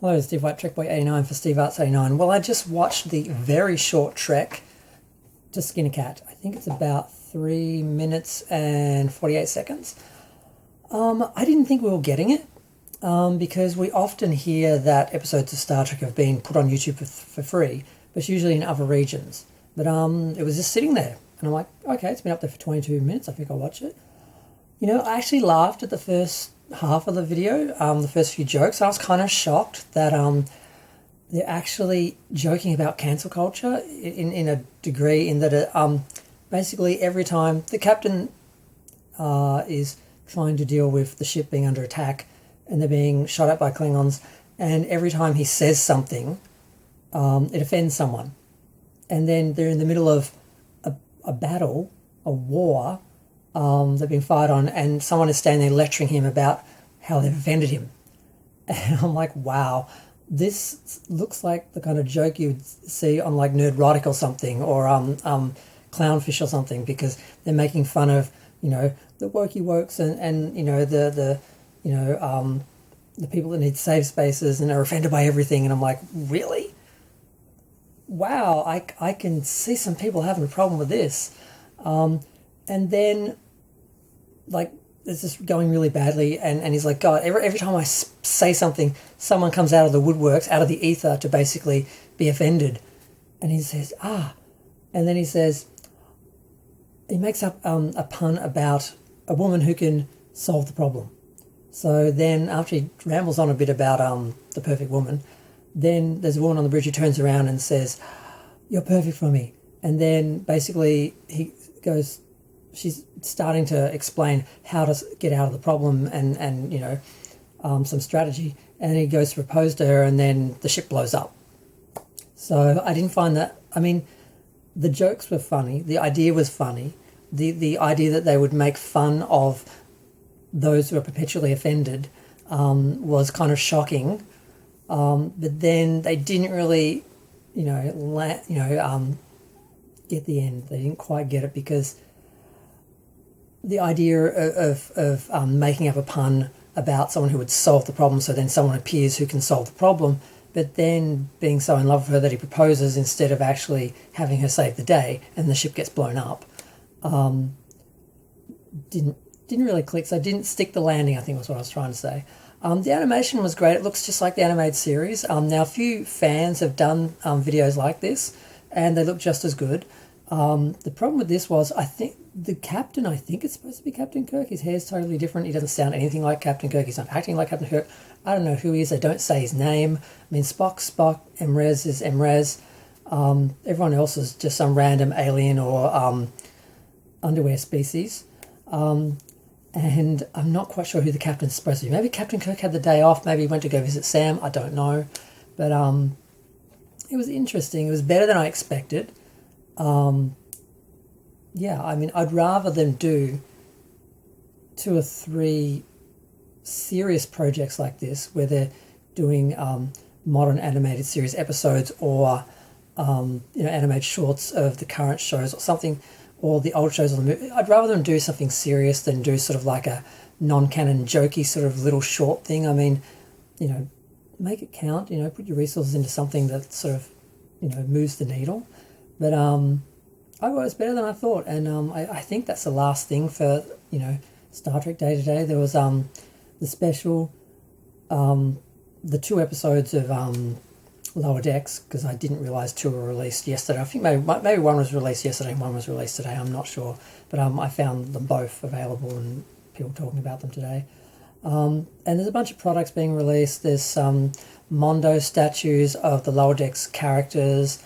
Hello, Steve White, Trekboy89 for Steve Arts 89. Well, I just watched the very short trek to Skin a Cat. I think it's about 3 minutes and 48 seconds. I didn't think we were getting it because we often hear that episodes of Star Trek have been put on YouTube for free, but it's usually in other regions. But it was just sitting there, and I'm like, okay, it's been up there for 22 minutes. I think I'll watch it. You know, I actually laughed at the first half of the video, the first few jokes. I was kind of shocked that they're actually joking about cancel culture in a degree, in that basically every time the captain is trying to deal with the ship being under attack and they're being shot at by Klingons, and every time he says something, it offends someone. And then they're in the middle of a battle, a war, they've been fired on, and someone is standing there lecturing him about how they've offended him. And I'm like, wow, this looks like the kind of joke you would see on like Nerdrotic or something, or Clownfish or something, because they're making fun of, you know, the wokey wokes and you know, the people that need safe spaces and are offended by everything. And I'm like, really? Wow, I can see some people having a problem with this. And then, like, it's just going really badly, and he's like, God, every time I say something, someone comes out of the woodworks, out of the ether, to basically be offended. And he says, and then he makes up a pun about a woman who can solve the problem. So then after he rambles on a bit about the perfect woman, then there's a woman on the bridge who turns around and says, you're perfect for me. And then basically he goes, she's starting to explain how to get out of the problem and you know, some strategy. And he goes to propose to her, and then the ship blows up. So I didn't find that, I mean, the jokes were funny. The idea was funny. The idea that they would make fun of those who are perpetually offended was kind of shocking. But then they didn't really, get the end. They didn't quite get it, because the idea of making up a pun about someone who would solve the problem, so then someone appears who can solve the problem, but then being so in love with her that he proposes instead of actually having her save the day, and the ship gets blown up, didn't really click. So didn't stick the landing, I think was what I was trying to say. The animation was great. It looks just like the animated series. Now, a few fans have done videos like this, and they look just as good. The problem with this was, I think the captain, I think it's supposed to be Captain Kirk. His hair's totally different. He doesn't sound anything like Captain Kirk. He's not acting like Captain Kirk. I don't know who he is. They don't say his name. I mean, Spock's Spock. Mrez is Mrez. Everyone else is just some random alien or underwear species. And I'm not quite sure who the captain's supposed to be. Maybe Captain Kirk had the day off. Maybe he went to go visit Sam. I don't know. But it was interesting. It was better than I expected. Yeah, I mean, I'd rather them do 2 or 3 serious projects like this, where they're doing modern animated series episodes, or animated shorts of the current shows or something, or the old shows on the movie. I'd rather them do something serious than do sort of like a non-canon jokey sort of little short thing. I mean, you know, make it count. You know, put your resources into something that sort of, you know, moves the needle. But I was better than I thought, and I think that's the last thing for, you know, Star Trek Day today. There was the special, the 2 episodes of Lower Decks, because I didn't realise 2 were released yesterday. I think maybe one was released yesterday and one was released today. I'm not sure, but I found them both available and people talking about them today. And there's a bunch of products being released. There's some Mondo statues of the Lower Decks characters.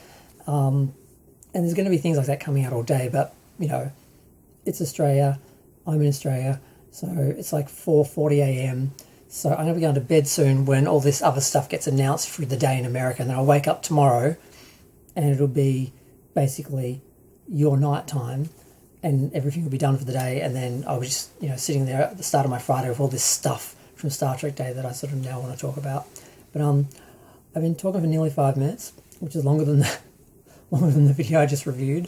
And there's going to be things like that coming out all day, but, you know, it's Australia. I'm in Australia, so it's like 4:40 a.m. So I'm going to be going to bed soon when all this other stuff gets announced for the day in America, and then I'll wake up tomorrow, and it'll be basically your night time, and everything will be done for the day, and then I'll be just, you know, sitting there at the start of my Friday with all this stuff from Star Trek Day that I sort of now want to talk about. But I've been talking for nearly 5 minutes, which is longer than the video I just reviewed.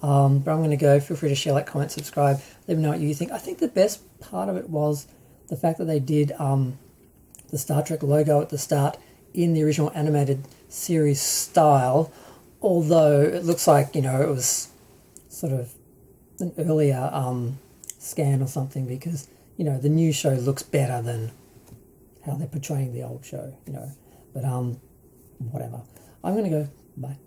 But I'm going to go. Feel free to share, like, comment, subscribe. Let me know what you think. I think the best part of it was the fact that they did the Star Trek logo at the start in the original animated series style, although it looks like, it was sort of an earlier scan or something, because, the new show looks better than how they're portraying the old show, but whatever. I'm going to go. Bye.